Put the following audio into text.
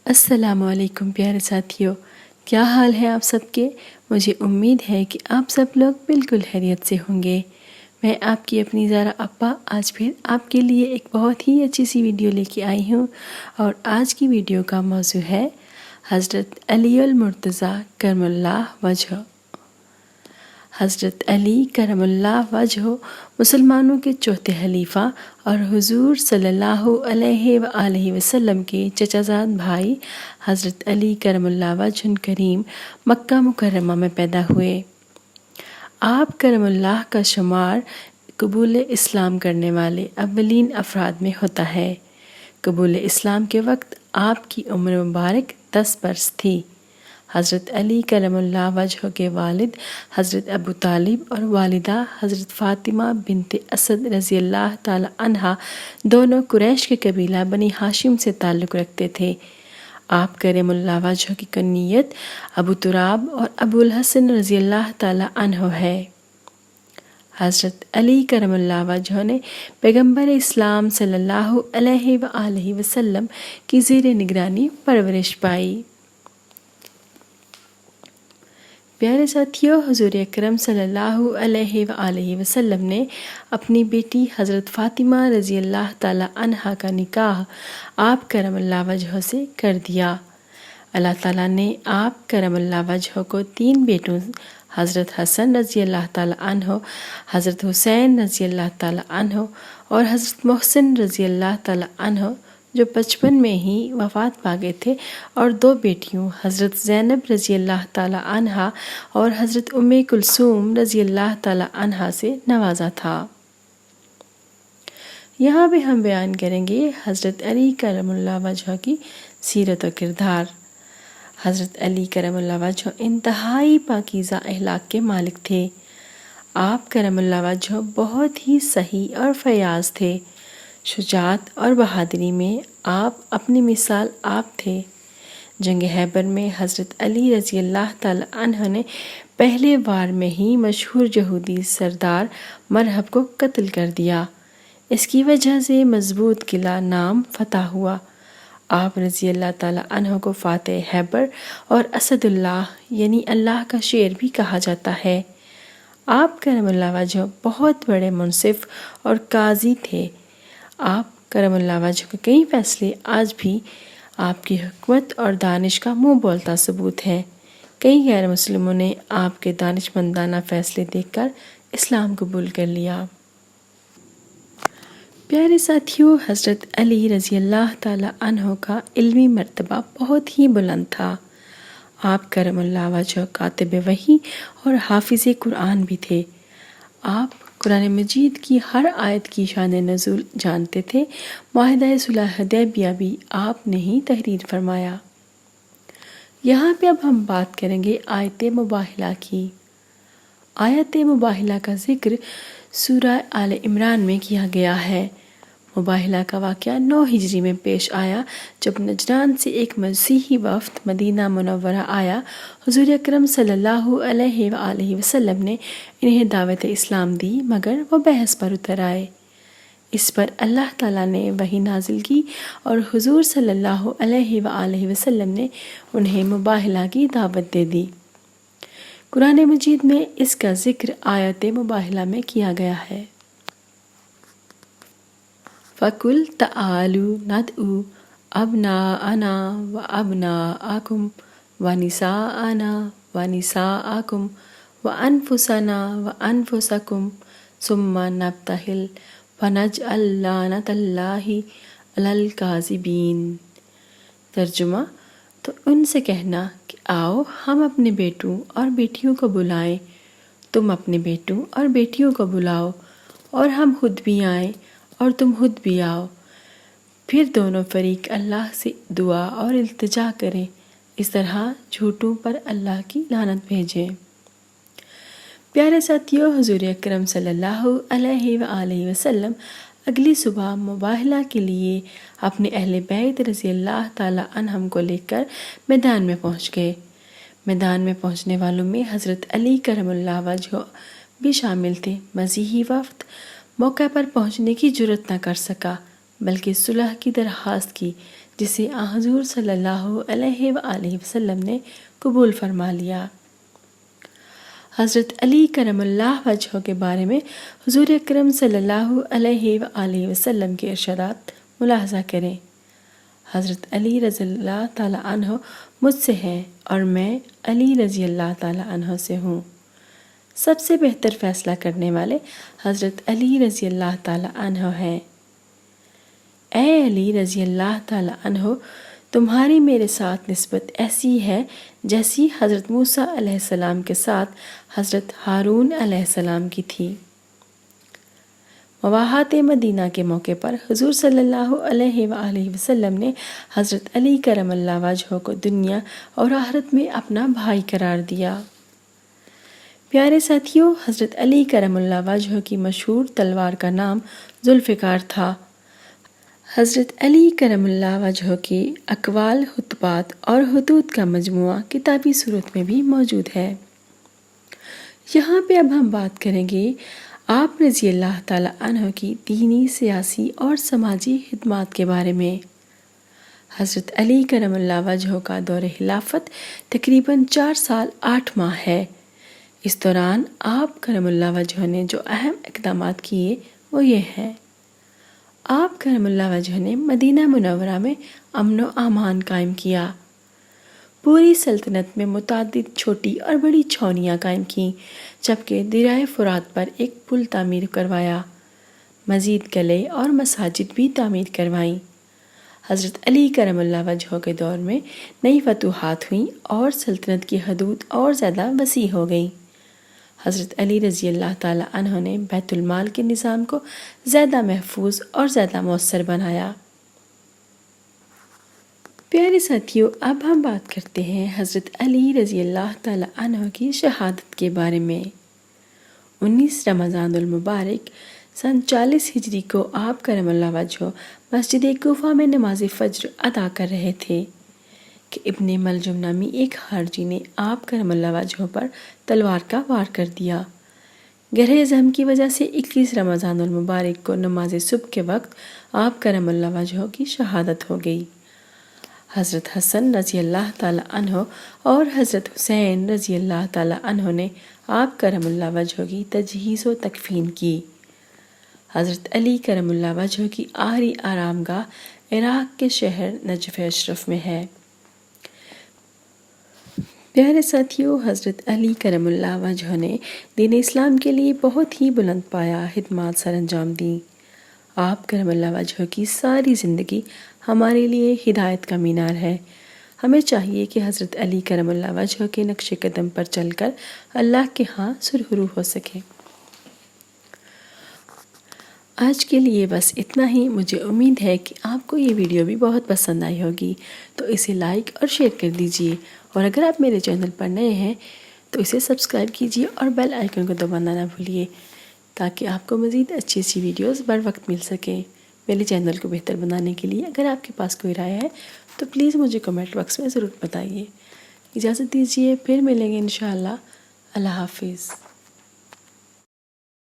السلام علیکم پیارے ساتھیوں، کیا حال ہے آپ سب کے؟ مجھے امید ہے کہ آپ سب لوگ بالکل خیریت سے ہوں گے۔ میں آپ کی اپنی زارا اپا آج پھر آپ کے لیے ایک بہت ہی اچھی سی ویڈیو لے کے آئی ہوں، اور آج کی ویڈیو کا موضوع ہے حضرت علی المرتضیٰ کرم اللہ وجہ۔ حضرت علی کرم اللہ وجہ مسلمانوں کے چوتھے خلیفہ اور حضور صلی اللہ علیہ وآلہ وسلم کے چچا زاد بھائی حضرت علی کرم اللہ وجہ کریم مکہ مکرمہ میں پیدا ہوئے۔ آپ کرم اللہ کا شمار قبول اسلام کرنے والے اولین افراد میں ہوتا ہے۔ قبول اسلام کے وقت آپ کی عمر مبارک 10 برس تھی۔ حضرت علی کرم اللہ وجہ کے والد حضرت ابو طالب اور والدہ حضرت فاطمہ بنت اسد رضی اللہ تعالی عنہا دونوں قریش کے قبیلہ بنی ہاشم سے تعلق رکھتے تھے۔ آپ کرم اللہ وجہ کی کنیت ابو تراب اور ابو الحسن رضی اللہ تعالی عنہ ہے۔ حضرت علی کرم اللہ وجہ نے پیغمبر اسلام صلی اللہ علیہ وآلہ وسلم کی زیر نگرانی پرورش پائی۔ پیارے ساتھیوں، حضور اکرم صلی اللہ علیہ وآلہ وسلم نے اپنی بیٹی حضرت فاطمہ رضی اللہ تعالی عنہا کا نکاح آپ کرم اللہ وجہ سے کر دیا۔ اللہ تعالیٰ نے آپ کرم اللہ وجہ کو 3 بیٹوں حضرت حسن رضی اللہ تعالی عنہ، حضرت حسین رضی اللہ تعالی عنہ اور حضرت محسن رضی اللہ تعالی عنہ جو 55 میں ہی وفات پا گئے تھے، اور 2 بیٹیوں حضرت زینب رضی اللہ تعالی عنہا اور حضرت ام کلثوم رضی اللہ تعالی عنہا سے نوازا تھا۔ یہاں بھی ہم بیان کریں گے حضرت علی کرم اللہ وجہ کی سیرت و کردار۔ حضرت علی کرم اللہ وجہ انتہائی پاکیزہ اخلاق کے مالک تھے۔ آپ کرم اللہ وجہ بہت ہی صحیح اور فیاض تھے۔ شجاعت اور بہادری میں آپ اپنی مثال آپ تھے۔ جنگ خیبر میں حضرت علی رضی اللہ تعالی عنہ نے پہلے وار میں ہی مشہور یہودی سردار مرہب کو قتل کر دیا۔ اس کی وجہ سے مضبوط قلعہ نام فتح ہوا۔ آپ رضی اللہ تعالی عنہ کو فاتح خیبر اور اسد اللہ یعنی اللہ کا شیر بھی کہا جاتا ہے۔ آپ کرم اللہ وجہ بہت بڑے منصف اور قاضی تھے۔ آپ کرم اللہ وجہ کے کئی فیصلے آج بھی آپ کی حکمت اور دانش کا منہ بولتا ثبوت ہیں۔ کئی غیر مسلموں نے آپ کے دانش مندانہ فیصلے دیکھ کر اسلام قبول کر لیا۔ پیارے ساتھیوں، حضرت علی رضی اللہ تعالی عنہ کا علمی مرتبہ بہت ہی بلند تھا۔ آپ کرم اللہ وجہ کاتب وحی اور حافظ قرآن بھی تھے۔ آپ قرآن مجید کی ہر آیت کی شان نزول جانتے تھے۔ معاہدہ صلح حدیبیہ بھی آپ نے ہی تحریر فرمایا۔ یہاں پہ اب ہم بات کریں گے آیت مباہلہ کی۔ آیت مباہلہ کا ذکر سورہ آل عمران میں کیا گیا ہے۔ مباہلہ کا واقعہ 9 ہجری میں پیش آیا، جب نجران سے ایک مسیحی وفد مدینہ منورہ آیا۔ حضور اکرم صلی اللہ علیہ وآلہ وسلم نے انہیں دعوت اسلام دی، مگر وہ بحث پر اتر آئے۔ اس پر اللہ تعالیٰ نے وحی نازل کی اور حضور صلی اللہ علیہ وآلہ وسلم نے انہیں مباہلہ کی دعوت دے دی۔ قرآن مجید میں اس کا ذکر آیت مباہلہ میں کیا گیا ہے۔ فَقُلْ تَعَالُوا نَدْعُ أَبْنَاءَنَا وَأَبْنَاءَكُمْ وَنِسَاءَنَا وَنِسَاءَكُمْ وَأَنفُسَنَا وَأَنفُسَكُمْ ثُمَّ نَبْتَهِلْ فَنَجْعَلْ لَعْنَتَ اللَّهِ عَلَى الْكَاذِبِينَ۔ ترجمہ: تو ان سے کہنا کہ آؤ ہم اپنے بیٹوں اور بیٹیوں کو بلائیں، تم اپنے بیٹوں اور بیٹیوں کو بلاؤ، اور ہم خود بھی آئیں اور تم خود بھی آؤ، پھر دونوں فریق اللہ سے دعا اور التجا کریں، اس طرح جھوٹوں پر اللہ کی لعنت بھیجیں۔ پیارے ساتھیوں، حضور اکرم صلی اللہ علیہ وآلہ وسلم اگلی صبح مباہلہ کے لیے اپنے اہل بیت رضی اللہ تعالی عنہم کو لے کر میدان میں پہنچ گئے۔ میدان میں پہنچنے والوں میں حضرت علی کرم اللہ وجہ بھی شامل تھے۔ مسیحی وفد موقع پر پہنچنے کی جرت نہ کر سکا، بلکہ صلح کی درخواست کی، جسے حضور صلی اللہ علیہ وآلہ وسلم نے قبول فرما لیا۔ حضرت علی کرم اللہ وجہہ کے بارے میں حضور اکرم صلی اللہ علیہ وآلہ وسلم کے ارشادات ملاحظہ کریں۔ حضرت علی رضی اللہ تعالیٰ عنہ مجھ سے ہیں اور میں علی رضی اللہ تعالیٰ عنہ سے ہوں۔ سب سے بہتر فیصلہ کرنے والے حضرت علی رضی اللہ تعالیٰ عنہ ہیں۔ اے علی رضی اللہ تعالیٰ عنہ، تمہاری میرے ساتھ نسبت ایسی ہے جیسی حضرت موسیٰ علیہ السلام کے ساتھ حضرت ہارون علیہ السلام کی تھی۔ مواہات مدینہ کے موقع پر حضور صلی اللہ علیہ وآلہ وسلم نے حضرت علی کرم اللہ وجہہ کو دنیا اور آخرت میں اپنا بھائی قرار دیا۔ پیارے ساتھیوں، حضرت علی کرم اللہ وجہہ کی مشہور تلوار کا نام ذوالفقار تھا۔ حضرت علی کرم اللہ وجہہ کی اقوال، خطبات اور حدود کا مجموعہ کتابی صورت میں بھی موجود ہے۔ یہاں پہ اب ہم بات کریں گے آپ رضی اللہ تعالیٰ عنہ کی دینی، سیاسی اور سماجی خدمات کے بارے میں۔ حضرت علی کرم اللہ وجہہ کا دور خلافت تقریباً 4 سال 8 ماہ ہے۔ اس دوران آپ کرم اللہ وجہہ نے جو اہم اقدامات کیے وہ یہ ہیں۔ آپ کرم اللہ وجہہ نے مدینہ منورہ میں امن و امان قائم کیا۔ پوری سلطنت میں متعدد چھوٹی اور بڑی چھاؤنیاں قائم کیں، جبکہ دریائے فرات پر ایک پل تعمیر کروایا۔ مزید قلعے اور مساجد بھی تعمیر کروائیں۔ حضرت علی کرم اللہ وجہہ کے دور میں نئی فتوحات ہوئیں اور سلطنت کی حدود اور زیادہ وسیع ہو گئیں۔ حضرت علی رضی اللہ تعالیٰ عنہ نے بیت المال کے نظام کو زیادہ محفوظ اور زیادہ مؤثر بنایا۔ پیارے ساتھیوں، اب ہم بات کرتے ہیں حضرت علی رضی اللہ تعالیٰ عنہ کی شہادت کے بارے میں۔ 19 رمضان المبارک سن 40 ہجری کو آپ کرم اللہ وجہہ مسجد کوفہ میں نماز فجر ادا کر رہے تھے کہ ابن ملجم نامی ایک خارجی نے آپ کرم اللہ وجہہ پر تلوار کا وار کر دیا۔ گرہ زخم کی وجہ سے 21 رمضان المبارک کو نماز صبح کے وقت آپ کرم اللہ وجہہ کی شہادت ہو گئی۔ حضرت حسن رضی اللہ تعالیٰ عنہ اور حضرت حسین رضی اللہ تعالیٰ عنہ نے آپ کرم اللہ وجہہ کی تجہیز و تکفین کی۔ حضرت علی کرم اللہ وجہہ کی آخری آرام گاہ عراق کے شہر نجف اشرف میں ہے۔ پیارے ساتھیوں، حضرت علی کرم اللہ وجہہ نے دین اسلام کے لیے بہت ہی بلند پایہ خدمات سر انجام دیں۔ آپ کرم اللہ وجہہ کی ساری زندگی ہمارے لیے ہدایت کا مینار ہے۔ ہمیں چاہیے کہ حضرت علی کرم اللہ وجہہ کے نقش قدم پر چل کر اللہ کے ہاں سرخرو ہو سکے۔ آج کے لیے بس اتنا ہی۔ مجھے امید ہے کہ آپ کو یہ ویڈیو بھی بہت پسند آئی ہوگی، تو اسے لائک اور شیئر کر دیجئے، اور اگر آپ میرے چینل پر نئے ہیں تو اسے سبسکرائب کیجئے اور بیل آئیکن کو دبانا نہ بھولیے، تاکہ آپ کو مزید اچھی ویڈیوز بر وقت مل سکیں۔ میرے چینل کو بہتر بنانے کے لیے اگر آپ کے پاس کوئی رائے ہے تو پلیز مجھے کمنٹ باکس میں ضرور بتائیے۔ اجازت دیجیے، پھر ملیں گے انشاءاللہ۔ اللہ حافظ۔